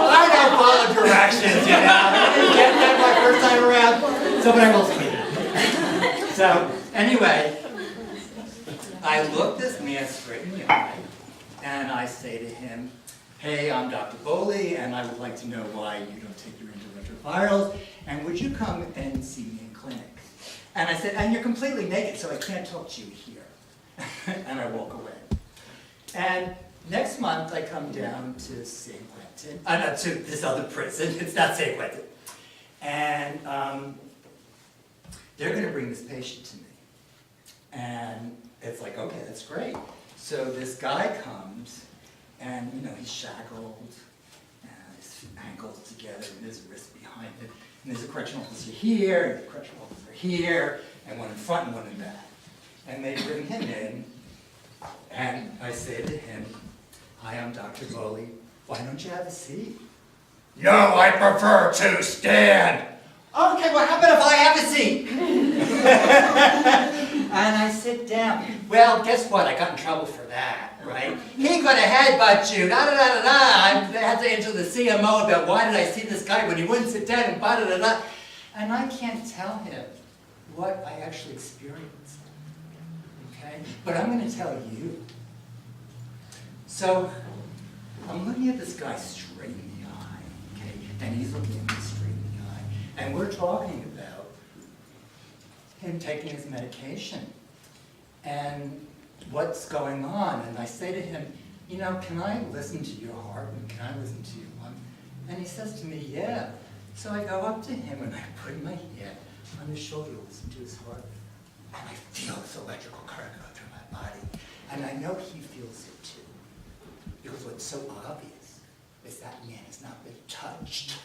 I don't follow directions, you know. I didn't get that my first time around, so but I will speak. So, anyway, I look this man straight in the eye, and I say to him, hey, I'm Dr. Boly, and I would like to know why you don't take your antiretrovirals, and would you come and see me in clinic? And I said, and you're completely naked, so I can't talk to you here. And I walk away. And next month, I come down to St. Quentin, to this other prison. It's not St. Quentin. And they're going to bring this patient to me. And it's like, okay, that's great. So this guy comes, and you know, he's shackled, and his ankles together, and his wrist behind it. And there's a correctional officer here, and a correctional officer here, and one in front and one in back. And they bring him in, and I say to him, hi, I'm Dr. Boly. Why don't you have a seat? No, I prefer to stand. Okay, well, how about if I have a seat? And I sit down. Well, guess what? I got in trouble for that, right? He could have headbutt you, da-da-da-da-da. I had to answer the CMO about why did I see this guy when he wouldn't sit down and ba-da-da-da. And I can't tell him what I actually experienced, okay? But I'm going to tell you. So I'm looking at this guy straight in the eye, okay? And he's looking at me straight in the eye. And we're talking about him taking his medication and what's going on. And I say to him, you know, can I listen to your heart and can I listen to your lung? And he says to me, yeah. So I go up to him and I put my hand on his shoulder to listen to his heart. And I feel this electrical current go through my body. And I know he feels it too. Because what's so obvious is that man has not been touched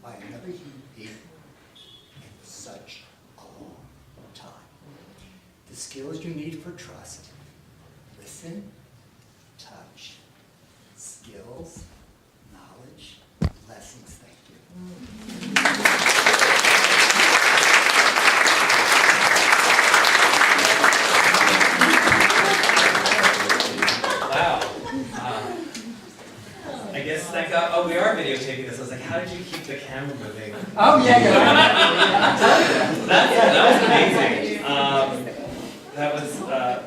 by another human being in such a long time. The skills you need for trust: listen, touch, skills, knowledge, lessons. Thank you. Wow. I guess that got, oh, we are videotaping this. I was like, how did you keep the camera moving? Oh, yeah.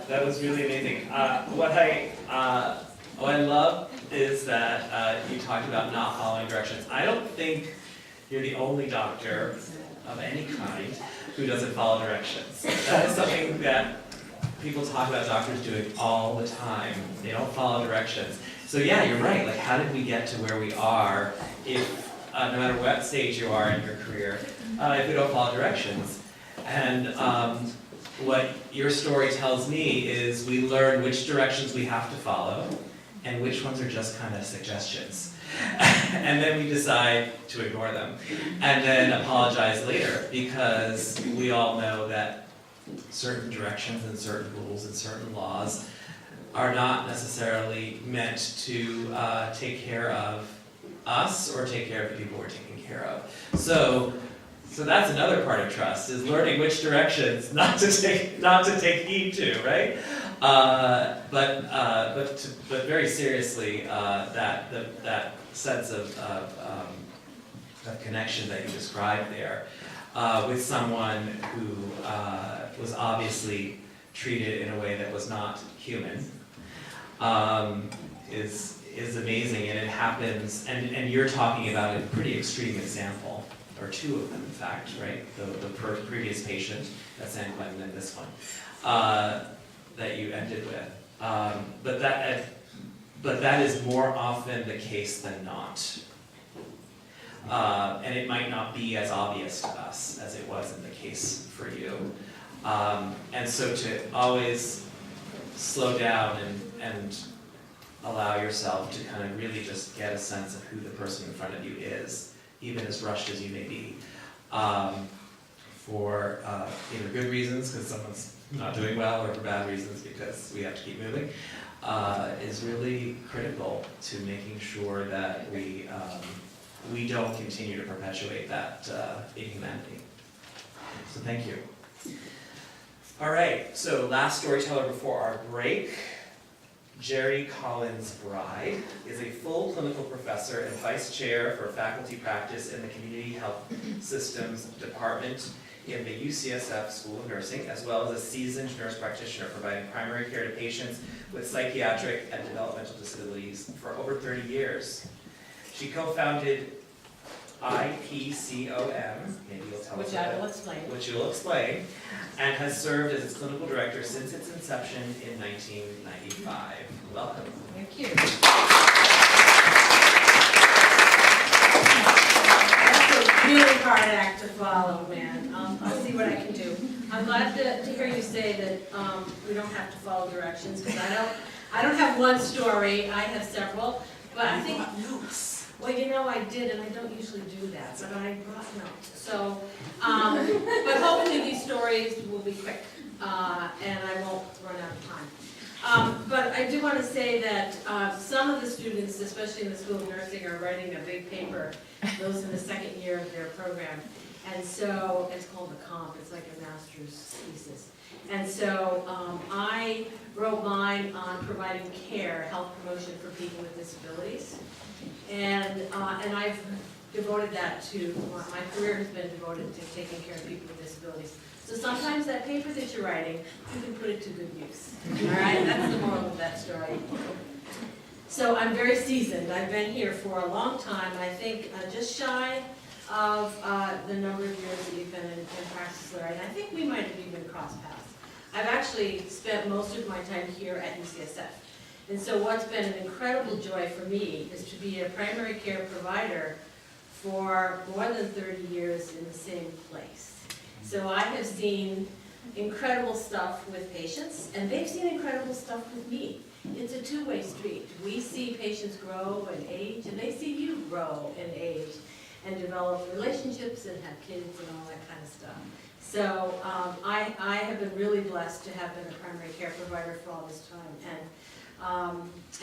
That was really amazing. What I love is that you talked about not following directions. I don't think you're the only doctor of any kind who doesn't follow directions. That is something that people talk about doctors doing all the time. They don't follow directions. So yeah, you're right. Like, how did we get to where we are if, no matter what stage you are in your career, if we don't follow directions? And what your story tells me is we learn which directions we have to follow and which ones are just kind of suggestions. And then we decide to ignore them and then apologize later, because we all know that certain directions and certain rules and certain laws are not necessarily meant to take care of us or take care of the people we're taking care of. So that's another part of trust, is learning which directions not to take heed to, right? But very seriously, that sense of connection that you described there with someone who was obviously treated in a way that was not human is amazing, and it happens. And you're talking about a pretty extreme example, or two of them, in fact, right? The previous patient at San Quentin and this one that you ended with. But that is more often the case than not. And it might not be as obvious to us as it was in the case for you. And so to always slow down and allow yourself to kind of really just get a sense of who the person in front of you is, even as rushed as you may be, for either good reasons, because someone's not doing well, or for bad reasons, because we have to keep moving, is really critical to making sure that we don't continue to perpetuate that inhumanity. So thank you. All right, so last storyteller before our break. Gerri Collins-Bride is a full clinical professor and vice chair for faculty practice in the Community Health Systems Department in the UCSF School of Nursing, as well as a seasoned nurse practitioner providing primary care to patients with psychiatric and developmental disabilities for over 30 years. She co-founded IPCOM, maybe you'll tell us Which I will explain. which you'll explain, and has served as its clinical director since its inception in 1995. Welcome. Thank you. That's a really hard act to follow, man. I'll see what I can do. I'm glad to hear you say that we don't have to follow directions, because I don't have one story, I have several, but I think, well, you know, I did, and I don't usually do that, but I brought notes. So, but hopefully these stories will be quick, and I won't run out of time. But I do want to say that some of the students, especially in the School of Nursing, are writing a big paper, those in the second year of their program. And so, it's called a Cont, it's like a master's thesis. And so, I wrote mine on providing care, health promotion for people with disabilities. And I've devoted that to, my career has been devoted to taking care of people with disabilities. So sometimes that paper that you're writing, you can put it to good use. All right, that's the moral of that story. So I'm very seasoned. I've been here for a long time. I think just shy of the number of years that you've been in practice, Larry. And I think we might have even crossed paths. I've actually spent most of my time here at UCSF. And so what's been an incredible joy for me is to be a primary care provider for more than 30 years in the same place. So I have seen incredible stuff with patients, and they've seen incredible stuff with me. It's a two-way street. We see patients grow and age, and they see you grow and age, and develop relationships and have kids and all that kind of stuff. So I have been really blessed to have been a primary care provider for all this time.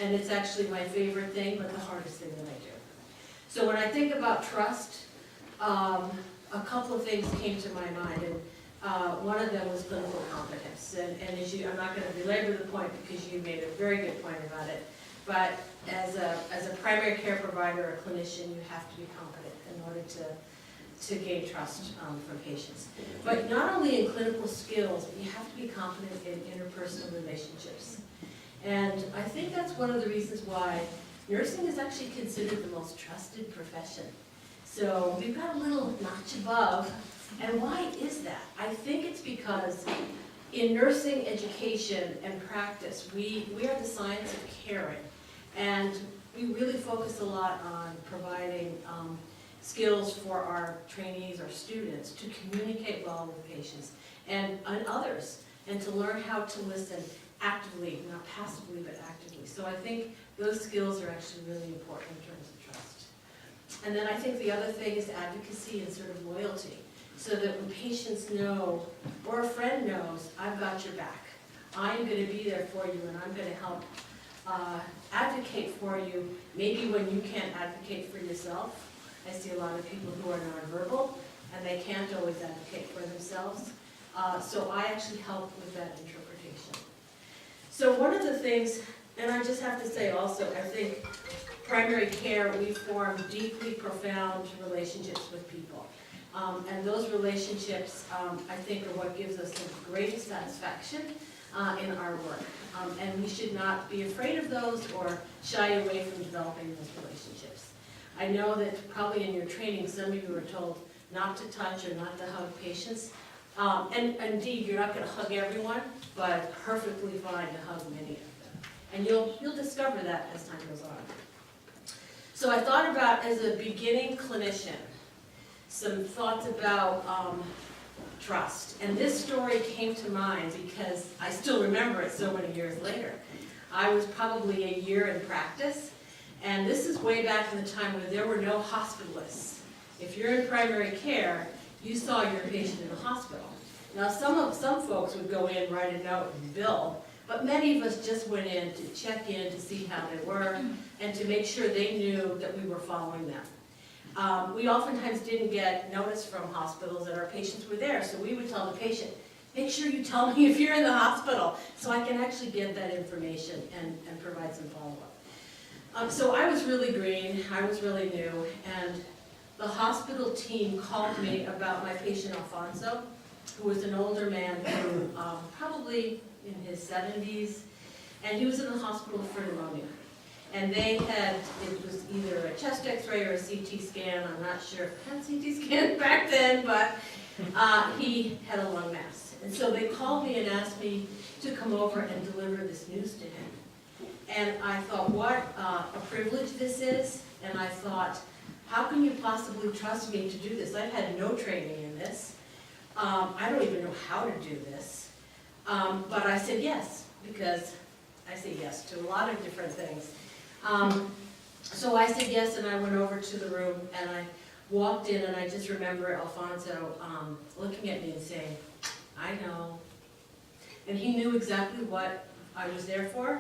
And it's actually my favorite thing, but the hardest thing that I do. So when I think about trust, a couple of things came to my mind, and one of them was clinical competence. And as you, I'm not going to belabor the point because you made a very good point about it, but as a primary care provider, a clinician, you have to be competent in order to gain trust from patients. But not only in clinical skills, but you have to be competent in interpersonal relationships. And I think that's one of the reasons why nursing is actually considered the most trusted profession. So we've got a little notch above. And why is that? I think it's because in nursing education and practice, we are the science of caring. And we really focus a lot on providing skills for our trainees, our students, to communicate well with patients and others, and to learn how to listen actively, not passively, but actively. So I think those skills are actually really important in terms of trust. And then I think the other thing is advocacy and sort of loyalty, so that when patients know, or a friend knows, I've got your back. I'm going to be there for you, and I'm going to help advocate for you, maybe when you can't advocate for yourself. I see a lot of people who are nonverbal, and they can't always advocate for themselves. So I actually help with that interpretation. So one of the things, and I just have to say also, I think primary care, we form deeply profound relationships with people. And those relationships, I think, are what gives us the greatest satisfaction in our work. And we should not be afraid of those or shy away from developing those relationships. I know that probably in your training, some of you were told not to touch or not to hug patients. And indeed, you're not going to hug everyone, but perfectly fine to hug many of them. And you'll discover that as time goes on. So I thought about, as a beginning clinician, some thoughts about trust. And this story came to mind because I still remember it so many years later. I was probably a year in practice, and this is way back in the time where there were no hospitalists. If you're in primary care, you saw your patient in the hospital. Now some folks would go in, write a note, and bill, but many of us just went in to check in to see how they were and to make sure they knew that we were following them. We oftentimes didn't get notice from hospitals that our patients were there, so we would tell the patient, make sure you tell me if you're in the hospital, so I can actually get that information and provide some follow-up. So I was really green, I was really new, and the hospital team called me about my patient Alfonso, who was an older man who probably in his 70s, and he was in the hospital for pneumonia. And they had, it was either a chest x-ray or a CT scan, I'm not sure if they had CT scans back then, but he had a lung mass. And so they called me and asked me to come over and deliver this news to him. And I thought, what a privilege this is, and I thought, how can you possibly trust me to do this? I've had no training in this. I don't even know how to do this. But I said yes, because I say yes to a lot of different things. So I said yes, and I went over to the room, and I walked in, and I just remember Alfonso looking at me and saying, I know. And he knew exactly what I was there for,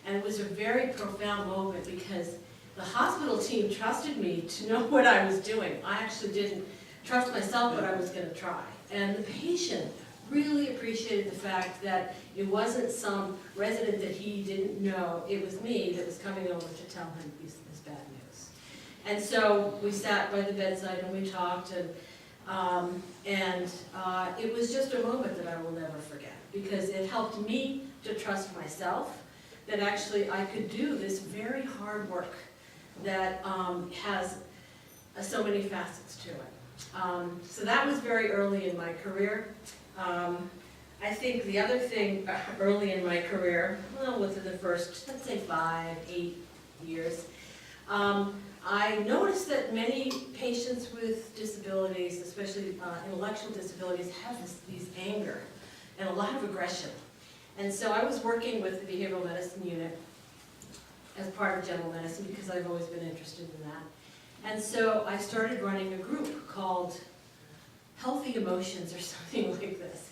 and it was a very profound moment because the hospital team trusted me to know what I was doing. I actually didn't trust myself, but I was going to try. And the patient really appreciated the fact that it wasn't some resident that he didn't know, it was me that was coming over to tell him this bad news. And so we sat by the bedside and we talked, and it was just a moment that I will never forget, because it helped me to trust myself that actually I could do this very hard work that has so many facets to it. So that was very early in my career. I think the other thing early in my career, well, within the first, let's say 5, 8 years, I noticed that many patients with disabilities, especially intellectual disabilities, have these anger and a lot of aggression. And so I was working with the behavioral medicine unit as part of general medicine because I've always been interested in that. And so I started running a group called Healthy Emotions or something like this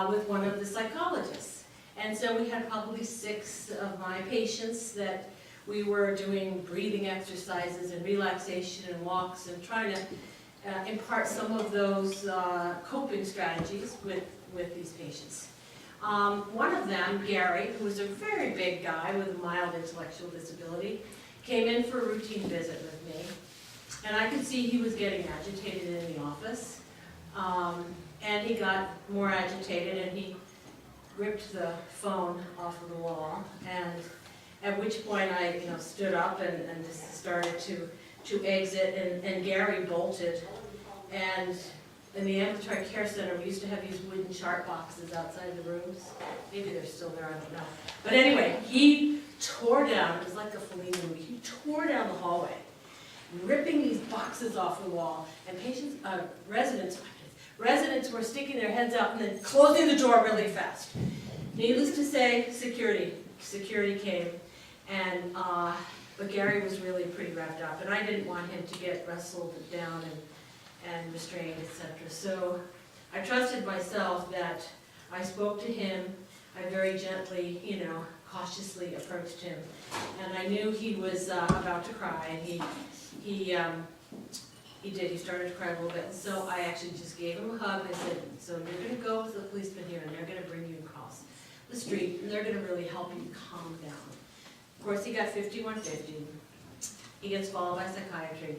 with one of the psychologists. And so we had probably 6 of my patients that we were doing breathing exercises and relaxation and walks and trying to impart some of those coping strategies with these patients. One of them, Gerri, who was a very big guy with a mild intellectual disability, came in for a routine visit with me. And I could see he was getting agitated in the office. And he got more agitated and he ripped the phone off of the wall. And at which point I stood up and just started to exit, and Gerri bolted. And in the ambulatory care center, we used to have these wooden chart boxes outside the rooms. Maybe they're still there, I don't know. But anyway, he tore down, it was like a Fellini movie, he tore down the hallway, ripping these boxes off the wall, and residents were sticking their heads out and then closing the door really fast. Needless to say, security came, and but Gerri was really pretty wrapped up, and I didn't want him to get wrestled down and restrained, etc. So I trusted myself that I spoke to him. I very gently, cautiously approached him, and I knew he was about to cry, and he did. He started to cry a little bit, and so I actually just gave him a hug. I said, so you're going to go with the policeman here, and they're going to bring you across the street, and they're going to really help you calm down. Of course, he got 5150. He gets followed by psychiatry.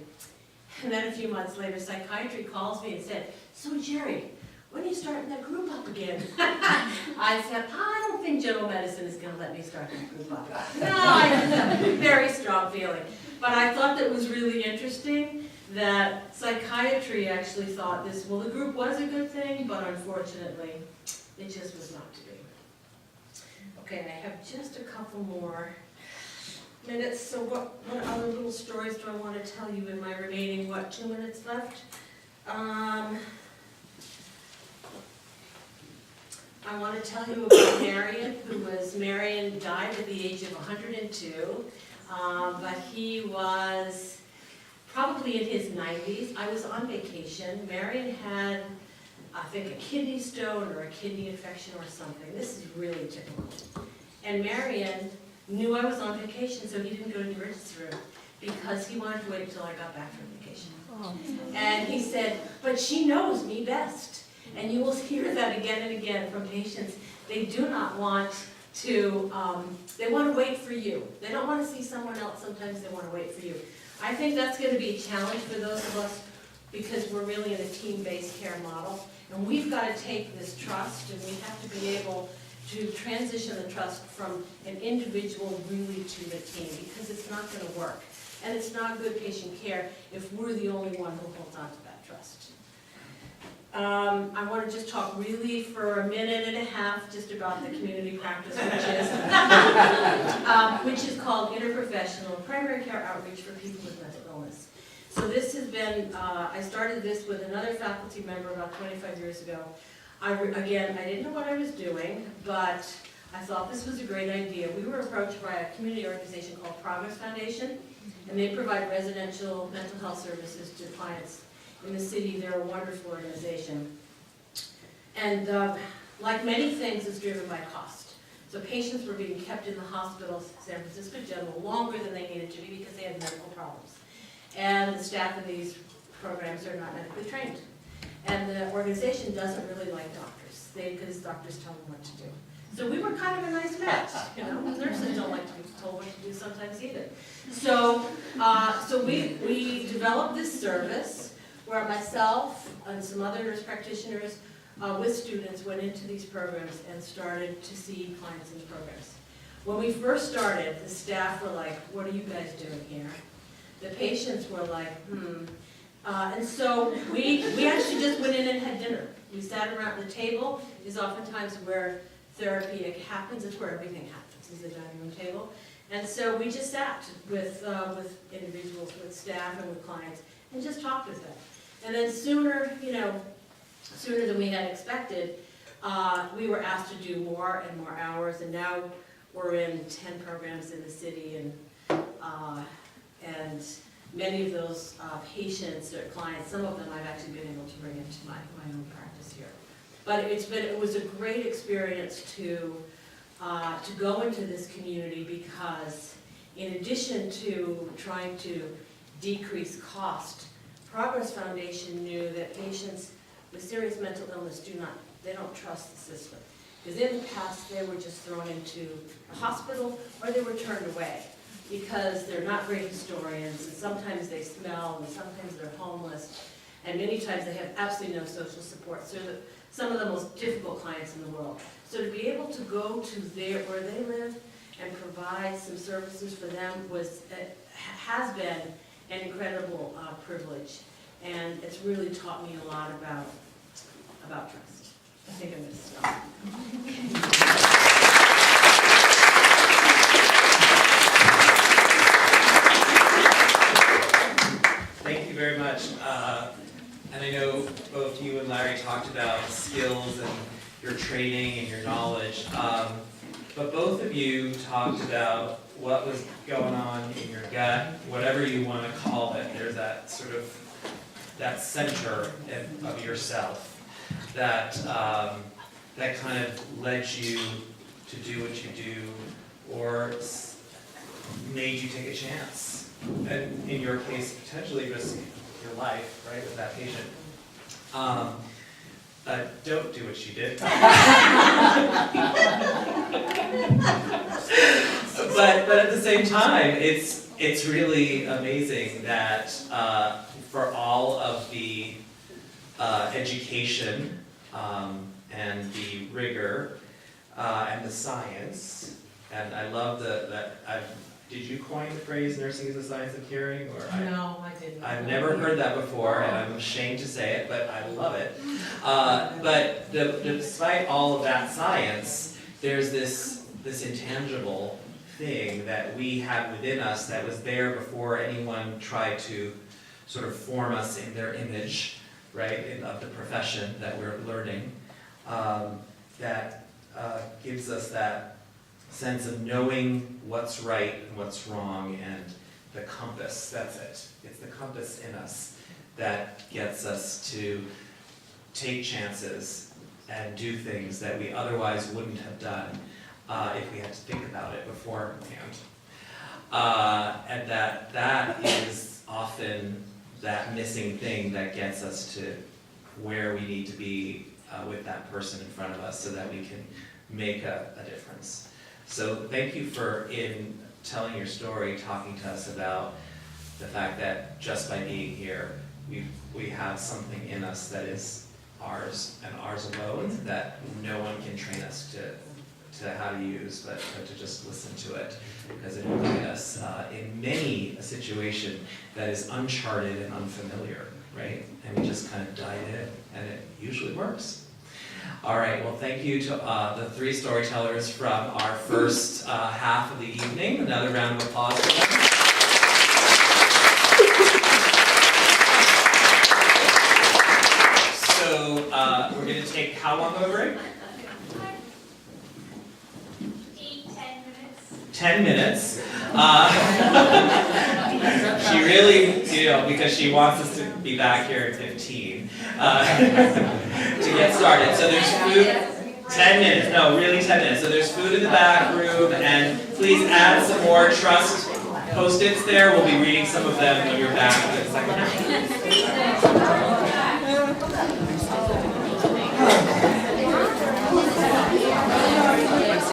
And then a few months later, psychiatry calls me and said, so Gerri, when are you starting that group up again? I said, I don't think general medicine is going to let me start that group up. No, I have a very strong feeling. But I thought that was really interesting that psychiatry actually thought this, well, the group was a good thing, but unfortunately, it just was not to be. Okay, and I have just a couple more minutes, so what other little stories do I want to tell you in my remaining, 2 minutes left? I want to tell you about Marion died at the age of 102, but he was probably in his 90s. I was on vacation. Marion had, I think, a kidney stone or a kidney infection or something. This is really typical. And Marion knew I was on vacation, so he didn't go to the emergency room because he wanted to wait until I got back from vacation. Oh. And he said, but she knows me best. And you will hear that again and again from patients. They do not want to, they want to wait for you. They don't want to see someone else, sometimes they want to wait for you. I think that's going to be a challenge for those of us because we're really in a team-based care model. And we've got to take this trust and we have to be able to transition the trust from an individual really to the team because it's not going to work. And it's not good patient care if we're the only one who holds on to that trust. I want to just talk really for a minute and a half just about the community practice, which is called interprofessional primary care outreach for people with mental illness. So this has been, I started this with another faculty member about 25 years ago. Again, I didn't know what I was doing, but I thought this was a great idea. We were approached by a community organization called Progress Foundation, and they provide residential mental health services to clients in the city. They're a wonderful organization. And like many things, it's driven by cost. So patients were being kept in the hospital, San Francisco General, longer than they needed to be because they had medical problems. And the staff in these programs are not medically trained. And the organization doesn't really like doctors, because doctors tell them what to do. So we were kind of a nice match, you know. Nurses don't like to be told what to do sometimes either. So, we developed this service where myself and some other nurse practitioners with students went into these programs and started to see clients in the programs. When we first started, the staff were like, what are you guys doing here? The patients were like, and so we actually just went in and had dinner. We sat around the table, is oftentimes where therapy happens, it's where everything happens, is the dining room table. And so we just sat with individuals, with staff and with clients, and just talked with them. And then sooner than we had expected, we were asked to do more and more hours, and now we're in 10 programs in the city, and many of those patients or clients, some of them I've actually been able to bring into my own practice here. But it was a great experience to go into this community because in addition to trying to decrease cost, Progress Foundation knew that patients with serious mental illness don't trust the system. Because in the past, they were just thrown into a hospital or they were turned away because they're not great historians, and sometimes they smell, and sometimes they're homeless, and many times they have absolutely no social support. So some of the most difficult clients in the world. So to be able to go to where they live and provide some services for them has been an incredible privilege, and it's really taught me a lot about trust. I think I'm going to stop. Thank you very much. And I know both you and Larry talked about skills and your training and your knowledge, but both of you talked about what was going on in your gut, whatever you want to call it. There's that sort of, that center of yourself that that kind of led you to do what you do, or made you take a chance, and in your case, potentially risk your life, right, with that patient. Don't do what you did. But at the same time, it's really amazing that for all of the education and the rigor and the science, and I love that did you coin the phrase nursing is the science of caring? Or No, I didn't. I've never heard that before, and I'm ashamed to say it, but I love it. But despite all of that science, there's this intangible thing that we have within us that was there before anyone tried to sort of form us in their image, right, of the profession that we're learning, that gives us that sense of knowing what's right and what's wrong, and the compass, that's it. It's the compass in us that gets us to take chances and do things that we otherwise wouldn't have done if we had to think about it beforehand. And that is often that missing thing that gets us to where we need to be with that person in front of us so that we can make a difference. So thank you for, in telling your story, talking to us about the fact that just by being here, we have something in us that is ours and ours alone, that no one can train us to how to use, but to just listen to it, because it will guide us in many a situation that is uncharted and unfamiliar, right? And we just kind of dive in, and it usually works. All right, well, thank you to the three storytellers from our first half of the evening. Another round of applause for them. So we're going to take how long of a break? 10 minutes. She really, because she wants us to be back here at 15 to get started. So there's food, 10 minutes, no, really 10 minutes. So there's food in the back room, and please add some more trust Post-its there. We'll be reading some of them when you're back in a second.